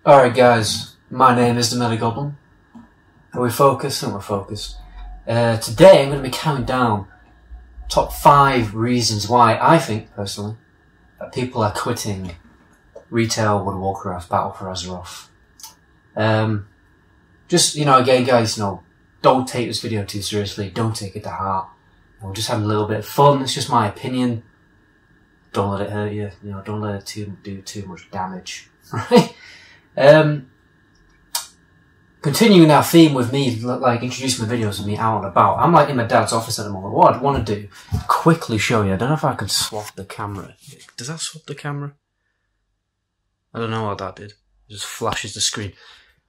Alright guys, my name is the Melly Goblin. Are we focused? And we're focused. Today I'm going to be counting down top 5 reasons why I think, personally, that people are quitting retail World of Warcraft Battle for Azeroth. Again guys, don't take this video too seriously, don't take it to heart. We're just having a little bit of fun, it's just my opinion. Don't let it hurt you, don't let it do too much damage, right? Continuing our theme with me, introducing my videos of me out and about. I'm in my dad's office at the moment. What I'd want to do, quickly show you. I don't know if I can swap the camera. Does that swap the camera? I don't know what that did. It just flashes the screen.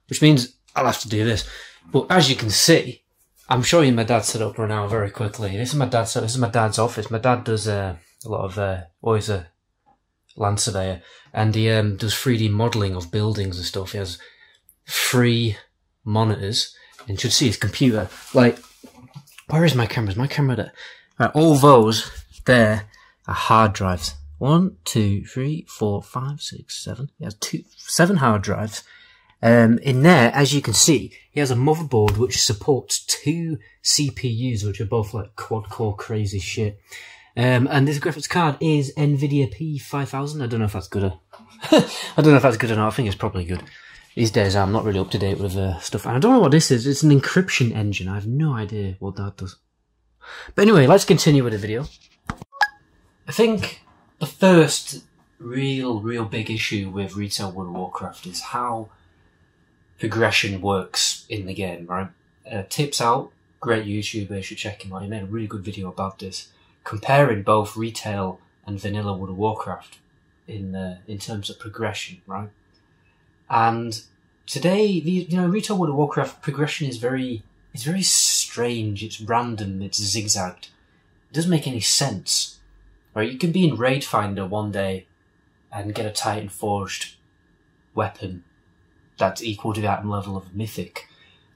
Which means I'll have to do this. But as you can see, I'm showing you my dad's setup right now very quickly. This is my dad's setup. This is my dad's office. My dad does a lot of, always a land surveyor, and he does 3D modelling of buildings and stuff. He has 3 monitors, and you should see his computer. Where is my camera? Is my camera there? Right, all those there are hard drives. 1, 2, 3, 4, 5, 6, 7. He has 7 hard drives. In there, as you can see, he has a motherboard which supports 2 CPUs, which are both quad-core crazy shit. And this graphics card is NVIDIA P5000. I don't know if that's good. I don't know if that's good or not. I think it's probably good. These days I'm not really up to date with stuff. And I don't know what this is. It's an encryption engine. I have no idea what that does. But anyway, let's continue with the video. I think the first real big issue with retail World of Warcraft is how progression works in the game, right? Tips Out, great YouTuber, you should check him out. He made a really good video about this, comparing both retail and vanilla World of Warcraft in terms of progression, right? And today, retail World of Warcraft progression is very strange. It's random. It's zigzagged. It doesn't make any sense, right? You can be in Raid Finder one day and get a Titan Forged weapon that's equal to that level of Mythic,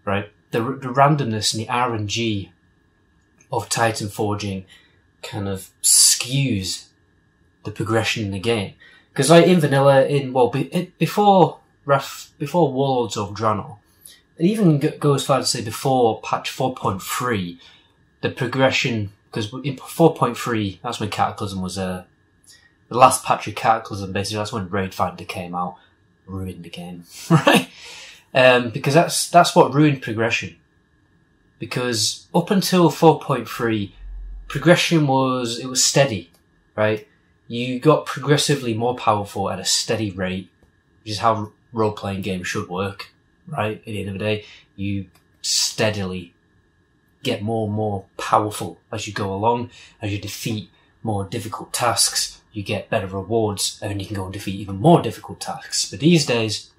right? The randomness and the RNG of Titan Forging kind of skews the progression in the game. Because in vanilla, before Warlords of Draenor, it even goes far to say before patch 4.3, the progression, because in 4.3, that's when Cataclysm was, the last patch of Cataclysm, basically, that's when Raid Finder came out, ruined the game, right? Because that's what ruined progression. Because up until 4.3, progression was steady, right? You got progressively more powerful at a steady rate, which is how role-playing games should work, right? At the end of the day, you steadily get more and more powerful as you go along. As you defeat more difficult tasks, you get better rewards, and then you can go and defeat even more difficult tasks. But these days,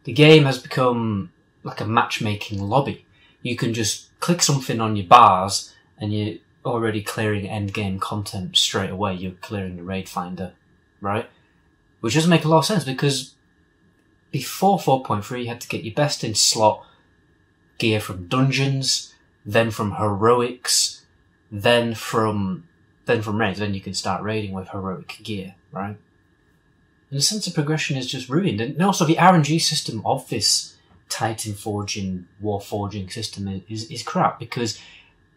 the game has become like a matchmaking lobby. You can just click something on your bars, and you're already clearing endgame content straight away. You're clearing the Raid Finder, right? Which doesn't make a lot of sense, because before 4.3 you had to get your best in slot gear from dungeons, then from heroics, then from raids. Then you can start raiding with heroic gear, right? And the sense of progression is just ruined. And also the RNG system of this Titan Forging, War Forging system is crap, because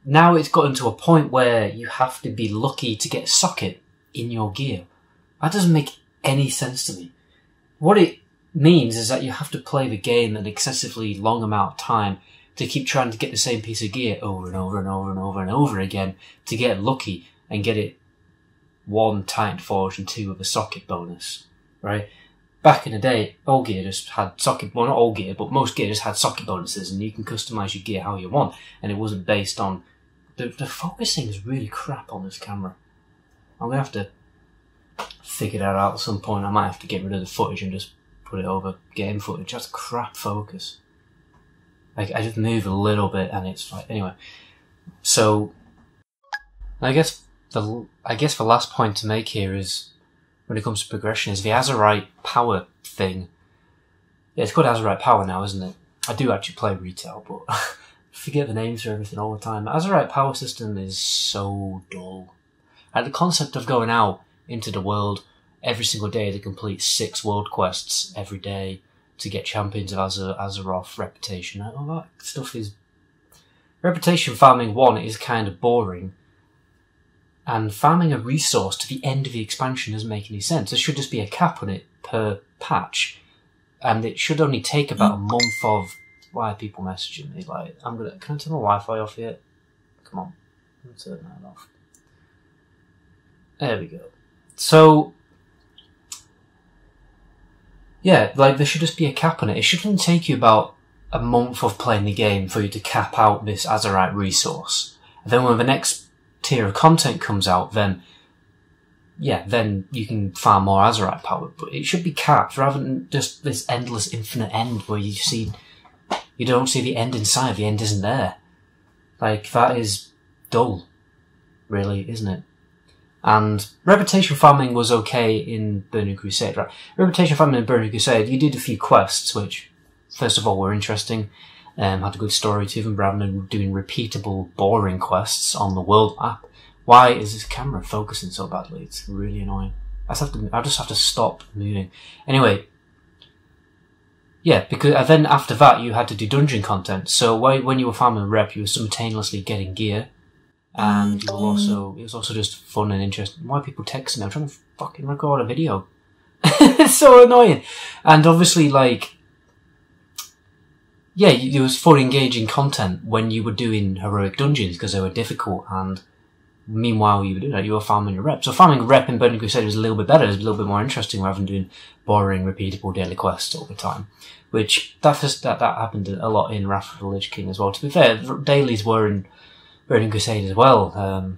now it's gotten to a point where you have to be lucky to get a socket in your gear. That doesn't make any sense to me. What it means is that you have to play the game an excessively long amount of time to keep trying to get the same piece of gear over and over and over and over and over again to get lucky and get it 1 Titan Forge and 2 with a socket bonus, right? Back in the day, old gear just had socket, well, not all gear, but most gear just had socket bonuses, and you can customize your gear how you want, and it wasn't based on... The focusing is really crap on this camera. I'm going to have to figure that out at some point. I might have to get rid of the footage and just put it over game footage. That's crap focus. I just move a little bit and it's like... Anyway. So, I guess the last point to make here is, when it comes to progression, is the Azerite power thing. Yeah, it's called Azerite power now, isn't it? I do actually play retail, but... forget the names for everything all the time. The Azerite power system is so dull. The concept of going out into the world every single day to complete 6 world quests every day to get champions of Azeroth reputation. All that stuff is... Reputation farming 1 is kind of boring, and farming a resource to the end of the expansion doesn't make any sense. There should just be a cap on it per patch, and it should only take about a month of... Why are people messaging me? Like, can I turn the Wi-Fi off yet? Come on, I'm gonna turn that off. There we go. So, yeah, like, there should just be a cap on it. It should only take you about a month of playing the game for you to cap out this Azerite resource. And then when the next tier of content comes out, then, yeah, then you can farm more Azerite power. But it should be capped rather than just this endless infinite end where you don't see the end in sight, the end isn't there. Like, that is dull, really, isn't it? And reputation farming was okay in Burning Crusade, right? Reputation farming in Burning Crusade, you did a few quests, which, first of all, were interesting, had a good story to them, rather than doing repeatable, boring quests on the world map. Why is this camera focusing so badly? It's really annoying. I just have to stop moving. Anyway, yeah, because then after that you had to do dungeon content. So when you were farming a rep, you were simultaneously getting gear, and it was also just fun and interesting. Why are people texting me? I'm trying to fucking record a video. It's so annoying. And obviously, like, yeah, it was fun, engaging content when you were doing heroic dungeons because they were difficult, and meanwhile you were doing that, you were farming a rep. So farming a rep in Burning Crusade was a little bit better, it was a little bit more interesting rather than doing boring, repeatable daily quests all the time. Which, that happened a lot in Wrath of the Lich King as well. To be fair, dailies were in Burning Crusade as well.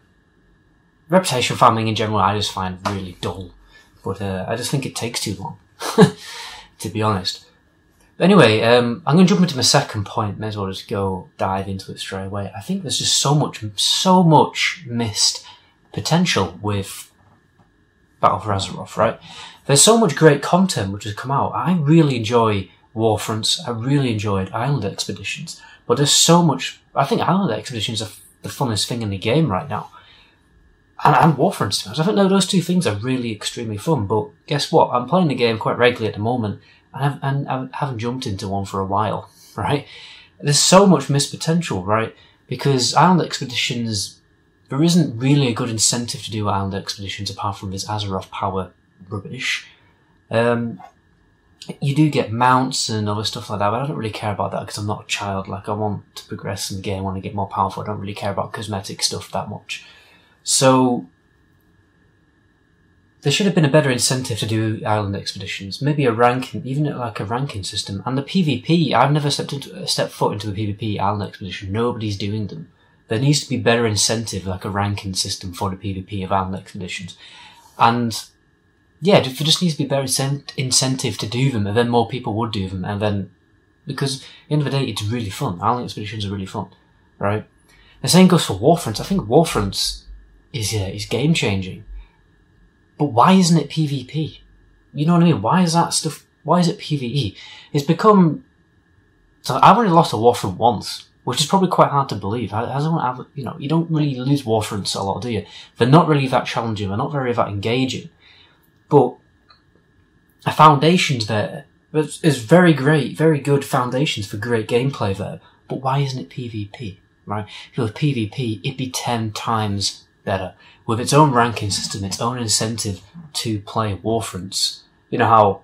Reputation farming in general I just find really dull. But I just think it takes too long, to be honest. But anyway, I'm going to jump into my second point. May as well just go dive into it straight away. I think there's just so much missed potential with Battle for Azeroth, right? There's so much great content which has come out. I really enjoy Warfronts. I really enjoyed Island Expeditions. But there's so much... I think Island Expeditions are the funnest thing in the game right now. And Warfronts, to be honest. I think those two things are really extremely fun. But guess what? I'm playing the game quite regularly at the moment. And I haven't jumped into one for a while, right? There's so much missed potential, right? Because Island Expeditions, there isn't really a good incentive to do Island Expeditions apart from this Azeroth power rubbish. You do get mounts and other stuff like that, but I don't really care about that because I'm not a child. Like, I want to progress in the game, I want to get more powerful. I don't really care about cosmetic stuff that much. So there should have been a better incentive to do Island Expeditions. Maybe a ranking, even like a ranking system. And the PvP, I've never stepped foot into the PvP Island Expedition. Nobody's doing them. There needs to be better incentive, like a ranking system for the PvP of Island Expeditions. And yeah, there just needs to be better incentive to do them, and then more people would do them. And then, because at the end of the day, it's really fun. Island Expeditions are really fun, right? The same goes for Warfronts. I think Warfronts is game changing. But why isn't it PvP? You know what I mean? Why is that stuff... Why is it PvE? It's become... So I've only lost a Warfront once, which is probably quite hard to believe. You know, you don't really lose Warfronts a lot, do you? They're not really that challenging. They're not very that engaging. But a foundation's there. There's very good foundations for great gameplay there. But why isn't it PvP? Right? If it was PvP, it'd be 10 times better. With its own ranking system, its own incentive to play Warfronts. You know how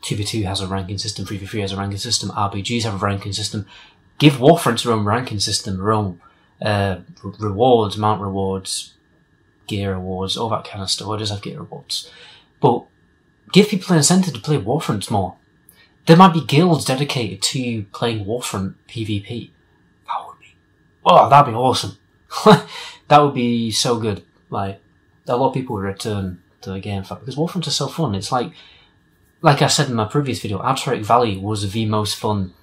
2v2 has a ranking system, 3v3 has a ranking system, RPGs have a ranking system. Give Warfronts their own ranking system, their own rewards, mount rewards, gear rewards, all that kind of stuff. I just have gear rewards. But give people an incentive to play Warfronts more. There might be guilds dedicated to playing Warfront PvP. That'd be awesome. That would be so good. Like, a lot of people would return to the game, in fact, because Warfronts are so fun. It's like I said in my previous video, Aztec Valley was the most fun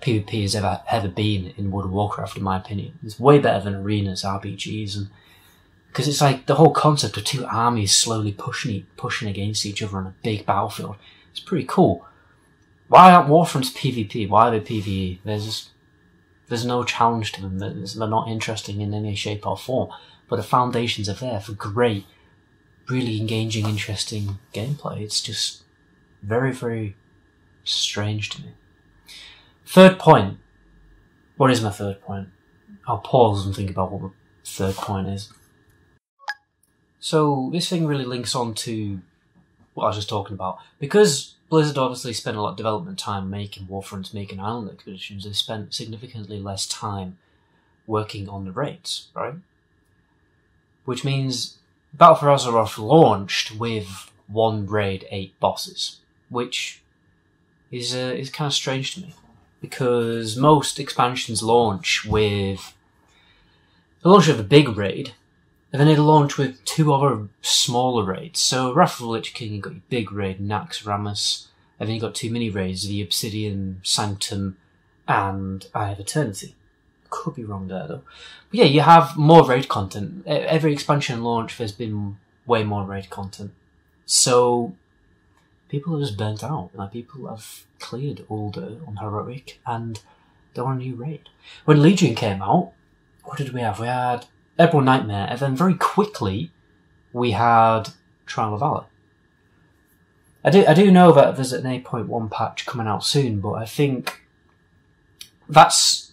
PvP has ever been in World of Warcraft, in my opinion. It's way better than arenas, RPGs, and because it's like the whole concept of two armies slowly pushing against each other on a big battlefield. It's pretty cool. Why aren't Warfronts PvP? Why are they PvE? There's no challenge to them. They're not interesting in any shape or form. But the foundations are there for great really engaging, interesting gameplay. It's just very, very strange to me. Third point. What is my third point? I'll pause and think about what the third point is. So this thing really links on to what I was just talking about. Because Blizzard obviously spent a lot of development time making Warfronts, making Island Expeditions, they spent significantly less time working on the raids, right? Which means Battle for Azeroth launched with 1 raid, 8 bosses, which is kind of strange to me, because most expansions launch with a big raid, and then they launch with 2 other smaller raids. So Wrath of the Lich King, you've got your big raid, Nax Ramus, and then you've got 2 mini raids, the Obsidian, Sanctum, and Eye of Eternity. Could be wrong there though. But yeah, you have more raid content. Every expansion launch there's been way more raid content. So people are just burnt out. Like, people have cleared Ulder on Heroic and they want a new raid. When Legion came out, what did we have? We had Ebro Nightmare, and then very quickly we had Trial of Valor. I do know that there's an 8.1 patch coming out soon, but I think that's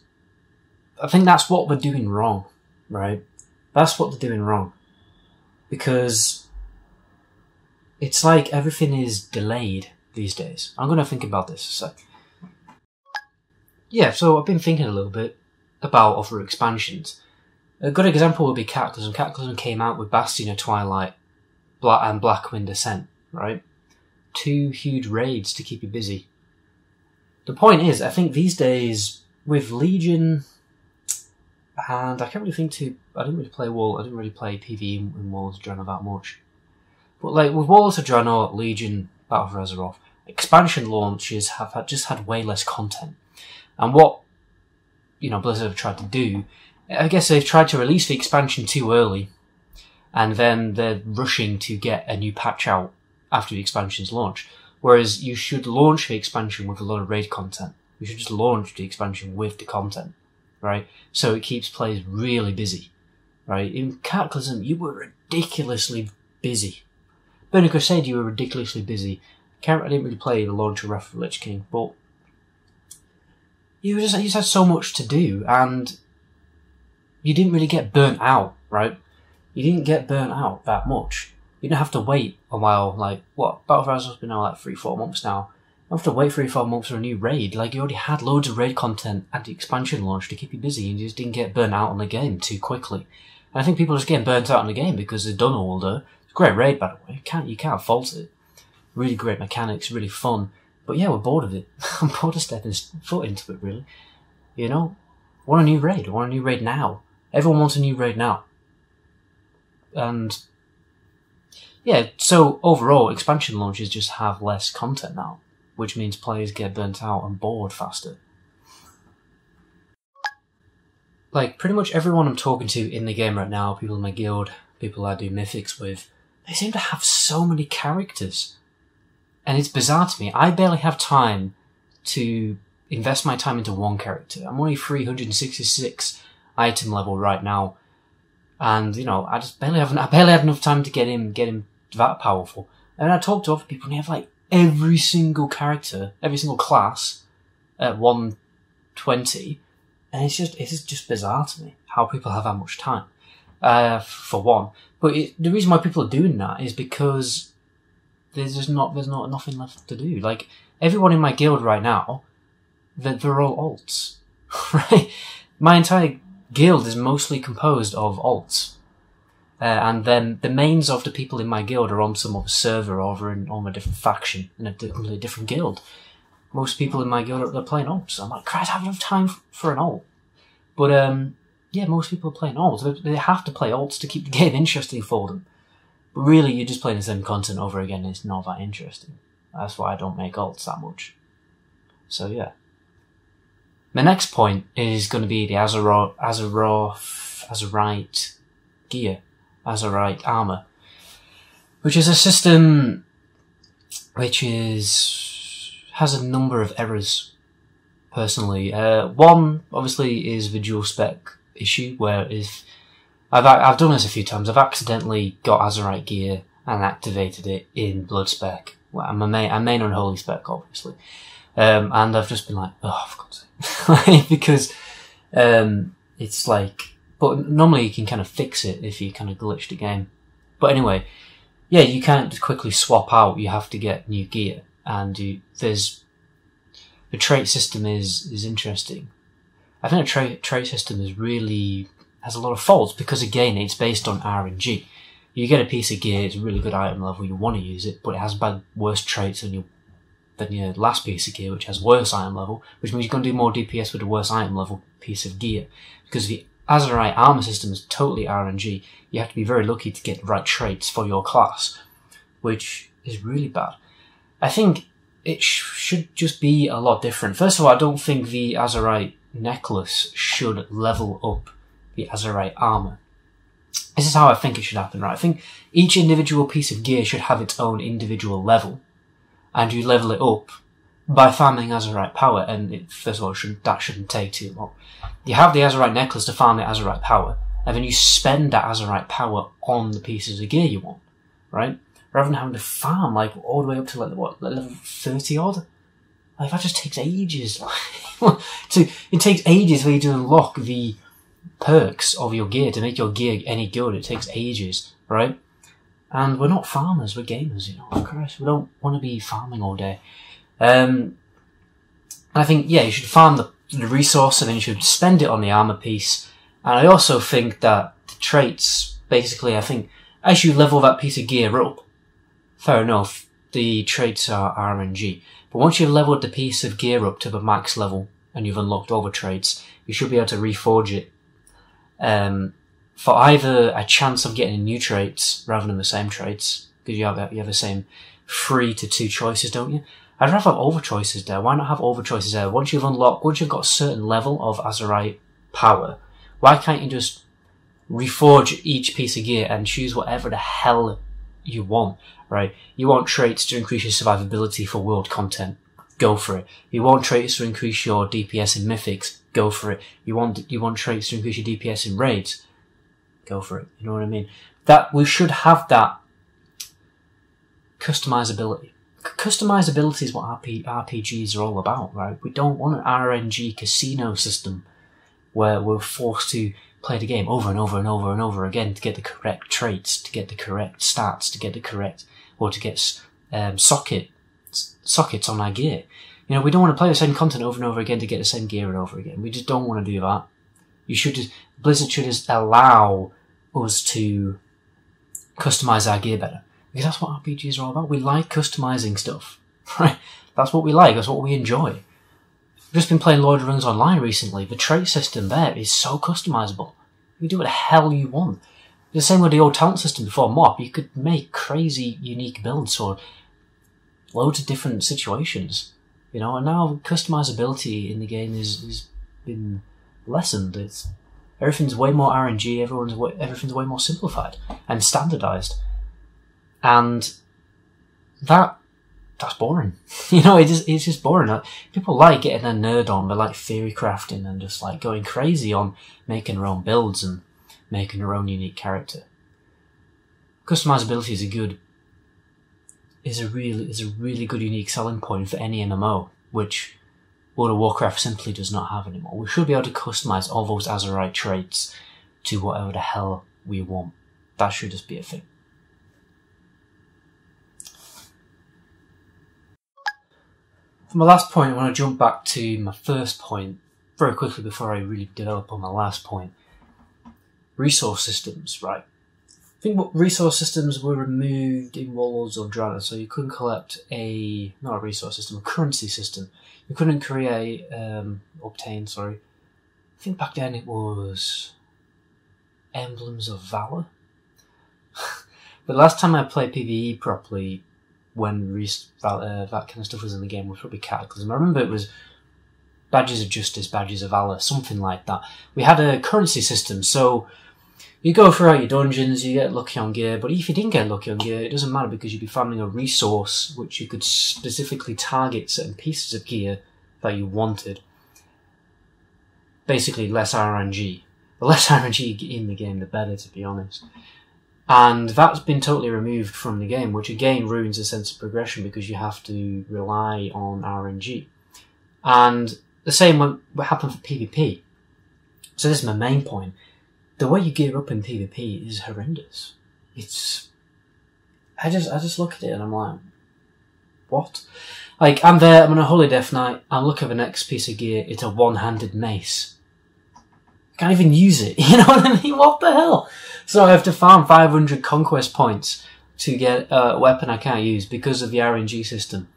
what they're doing wrong, right? That's what they're doing wrong. Because it's like everything is delayed these days. I'm going to think about this a sec. Yeah, so I've been thinking a little bit about other expansions. A good example would be Cataclysm. Cataclysm came out with Bastion of Twilight and Blackwind Ascent, right? 2 huge raids to keep you busy. The point is, I think these days, with Legion, and I can't really think I didn't really play PvE in Warlords of Draenor that much. But like, with Warlords of Draenor, Legion, Battle for Azeroth, expansion launches have just had way less content. And what, Blizzard have tried to do, I guess they've tried to release the expansion too early, and then they're rushing to get a new patch out after the expansion's launch. Whereas you should launch the expansion with a lot of raid content. You should just launch the expansion with the content, right? So it keeps players really busy, right? In Cataclysm, you were ridiculously busy. Burning Crusade, you were ridiculously busy. I didn't really play the launch of Wrath of the Lich King, but you just had so much to do, and you didn't really get burnt out, right? You didn't get burnt out that much. You didn't have to wait a while, Battle for Azeroth's been out 3-4 months now. You don't have to wait 3-4 months for a new raid. You already had loads of raid content at the expansion launch to keep you busy, and you just didn't get burnt out on the game too quickly. And I think people are just getting burnt out on the game because they've done Ulder. It's a great raid, by the way. You can't fault it. Really great mechanics, really fun. But yeah, we're bored of it. I'm bored of stepping foot into it, really. Want a new raid. I want a new raid now. Everyone wants a new raid now. And yeah, so overall, expansion launches just have less content now, which means players get burnt out and bored faster. Like, pretty much everyone I'm talking to in the game right now, people in my guild, people I do mythics with, they seem to have so many characters. And it's bizarre to me. I barely have time to invest my time into one character. I'm only 366 item level right now. And, I barely have enough time to get him that powerful. And I talk to other people and they have every single character, every single class at 120. And it's just bizarre to me how people have that much time, for one. But the reason why people are doing that is because there's nothing left to do. Like, everyone in my guild right now, they're all alts, right? My entire guild is mostly composed of alts. And then the mains of the people in my guild are on some other server or on a different faction in a completely different guild. Most people in my guild are playing alts. I'm like, Christ, I have enough time for an alt. But yeah, most people are playing alts. They have to play alts to keep the game interesting for them. But really, you're just playing the same content over again, and it's not that interesting. That's why I don't make alts that much. So yeah. My next point is going to be the Azerite gear, Azerite armor, which is a system which has a number of errors. Personally, one obviously is the dual spec issue, where if I've done this a few times, I've accidentally got Azerite gear and activated it in Blood Spec. Well, I main on Holy Spec, obviously. And I've just been like, oh, for God's sake. Because, it's like, but normally you can kind of fix it if you kind of glitch the game. But anyway, yeah, you can't just quickly swap out, you have to get new gear. And the trait system is interesting. I think the trait system has a lot of faults because, again, it's based on RNG. You get a piece of gear, it's a really good item level, you want to use it, but it has worse traits than your last piece of gear, which has worse item level, which means you're going to do more DPS with a worse item level piece of gear. Because the Azeroth armor system is totally RNG. You have to be very lucky to get the right traits for your class, which is really bad. I think it should just be a lot different. First of all, I don't think the Azeroth necklace should level up the Azeroth armor. This is how I think it should happen, right? I think each individual piece of gear should have its own individual level, and you level it up by farming Azeroth power, and first of all, that shouldn't take too long. You have the Azeroth necklace to farm the Azeroth power, and then you spend that Azeroth power on the pieces of gear you want, right? Rather than having to farm, like, all the way up to, level 30 odd? Like, that just takes ages. So, it takes ages for you to unlock the perks of your gear, to make your gear any good. It takes ages, right? And we're not farmers, we're gamers, you know, of course. We don't want to be farming all day. I think, yeah, you should farm the resource, and then you should spend it on the armor piece. And I also think that the traits, basically, I think, as you level that piece of gear up, fair enough, the traits are RNG. But once you've leveled the piece of gear up to the max level, and you've unlocked all the traits, you should be able to reforge it, for either a chance of getting new traits rather than the same traits, because you have the same 3 to 2 choices, don't you? I'd rather have all the choices there. Why not have all the choices there? Once you've got a certain level of Azeroth power, why can't you just reforge each piece of gear and choose whatever the hell you want, right? You want traits to increase your survivability for world content, go for it. You want traits to increase your DPS in mythics, go for it. You want traits to increase your DPS in raids, go for it. You know what I mean? That we should have that customizability. Customizability is what RPGs are all about, right? We don't want an RNG casino system where we're forced to play the game over and over and over and over again to get the correct traits, to get the correct stats, to get the correct, or to get sockets on our gear. You know, we don't want to play the same content over and over again to get the same gear and over again. We just don't want to do that. Blizzard should just allow us to customize our gear better. Because that's what RPGs are all about. We like customizing stuff, right? That's what we like. That's what we enjoy. I've just been playing Lord of the Rings Online recently. The trait system there is so customizable. You can do what the hell you want. The same with the old talent system before MOP. You could make crazy, unique builds for loads of different situations. You know, and now customizability in the game is been lessened. Everything's way more RNG. Everything's way more simplified and standardized. And that's boring. You know, it's just boring. Like, people like getting a nerd on, they like theory crafting and just like going crazy on making their own builds and making their own unique character. Customizability is a really good unique selling point for any MMO, which World of Warcraft simply does not have anymore. We should be able to customize all those Azeroth traits to whatever the hell we want. That should just be a thing. For my last point, I want to jump back to my first point very quickly before I really develop on my last point. Resource systems, right? I think what resource systems were removed in Warlords of Draenor, so you couldn't collect a currency system. You couldn't obtain, I think back then it was Emblems of Valor. But last time I played PvE properly, when that kind of stuff was in the game, was probably Cataclysm. I remember it was Badges of Justice, Badges of Valor, something like that. We had a currency system, so you go throughout your dungeons, you get lucky on gear, but if you didn't get lucky on gear, it doesn't matter because you'd be farming a resource which you could specifically target certain pieces of gear that you wanted. Basically, less RNG. The less RNG in the game, the better, to be honest. And that's been totally removed from the game, which again ruins the sense of progression because you have to rely on RNG. And the same what happened for PvP. So this is my main point. The way you gear up in PvP is horrendous. I just look at it and I'm like, what? Like, I'm there, I'm on a Holy Death Knight, I'm looking for the next piece of gear, it's a one-handed mace. I can't even use it, you know what I mean? What the hell? So I have to farm 500 conquest points to get a weapon I can't use because of the RNG system.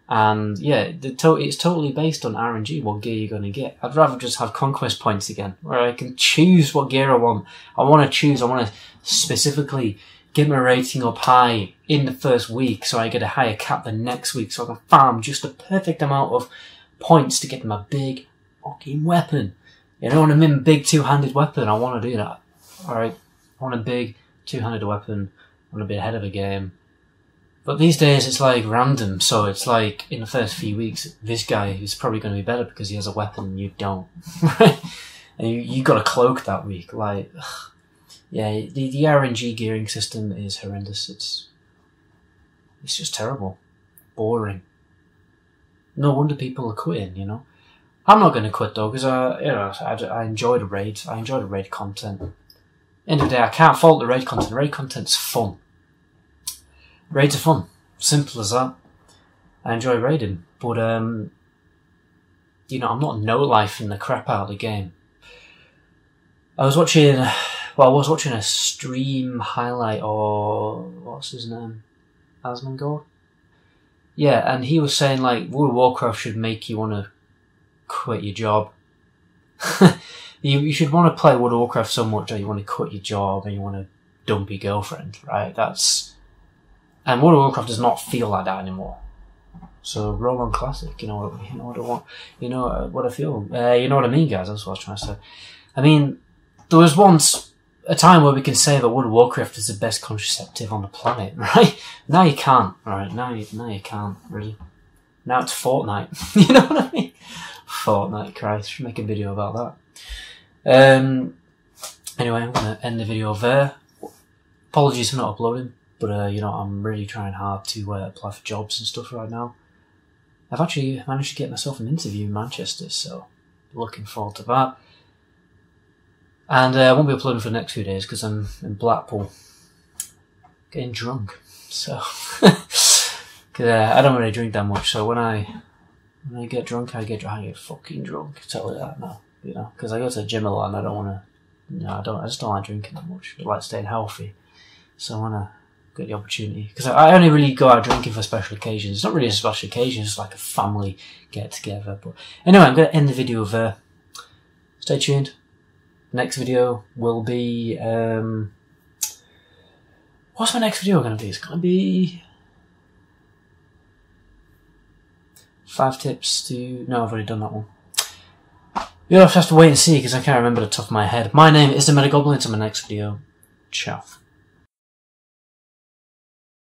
And yeah, it's totally based on RNG, what gear you're going to get. I'd rather just have conquest points again, where I can choose what gear I want. I want to specifically get my rating up high in the first week so I get a higher cap the next week so I can farm just the perfect amount of points to get my big fucking weapon. You know what I mean? Big two-handed weapon. I want to do that. Alright? I want a big two-handed weapon. I want to be ahead of the game. But these days it's like random, so it's like in the first few weeks, this guy is probably going to be better because he has a weapon and you don't. Right? And you got a cloak that week. Like, yeah, the RNG gearing system is horrendous. It's just terrible. Boring. No wonder people are quitting, you know. I'm not going to quit though, because I enjoy the raids. I enjoy the raid content. End of the day, I can't fault the raid content. Raid content's fun. Raids are fun. Simple as that. I enjoy raiding, but you know, I'm not no-lifing the crap out of the game. I was watching a stream highlight, or what's his name? Asmongold? Yeah, and he was saying like World of Warcraft should make you want to quit your job. You should want to play World of Warcraft so much that you want to quit your job and you want to dump your girlfriend, right? And World of Warcraft does not feel like that anymore. So roll on classic, you know what I want, you know what I feel. You know what I mean, guys? That's what I was trying to say. I mean, there was once a time where we can say that World of Warcraft is the best contraceptive on the planet, right? Now you can't, right? Now you can't, really. Now it's Fortnite. You know what I mean? Fortnite, Christ. Should make a video about that. Anyway, I'm going to end the video there. Apologies for not uploading, but you know, I'm really trying hard to apply for jobs and stuff right now. I've actually managed to get myself an interview in Manchester, so looking forward to that. And I won't be uploading for the next few days because I'm in Blackpool getting drunk. So, cause, I don't really drink that much, so when I get drunk, I get fucking drunk. I tell you that now, you know, because I go to the gym a lot and I don't want to, you know, I just don't like drinking that much. I like staying healthy, so I want to get the opportunity, because I only really go out drinking for special occasions. It's not really a special occasion, it's like a family get together. But anyway, I'm going to end the video there. Stay tuned. Next video will be what's my next video going to be? It's going to be 5 tips to... No, I've already done that one. You'll have to wait and see because I can't remember the top of my head. My name is the Metagoblin. Until my next video. Ciao.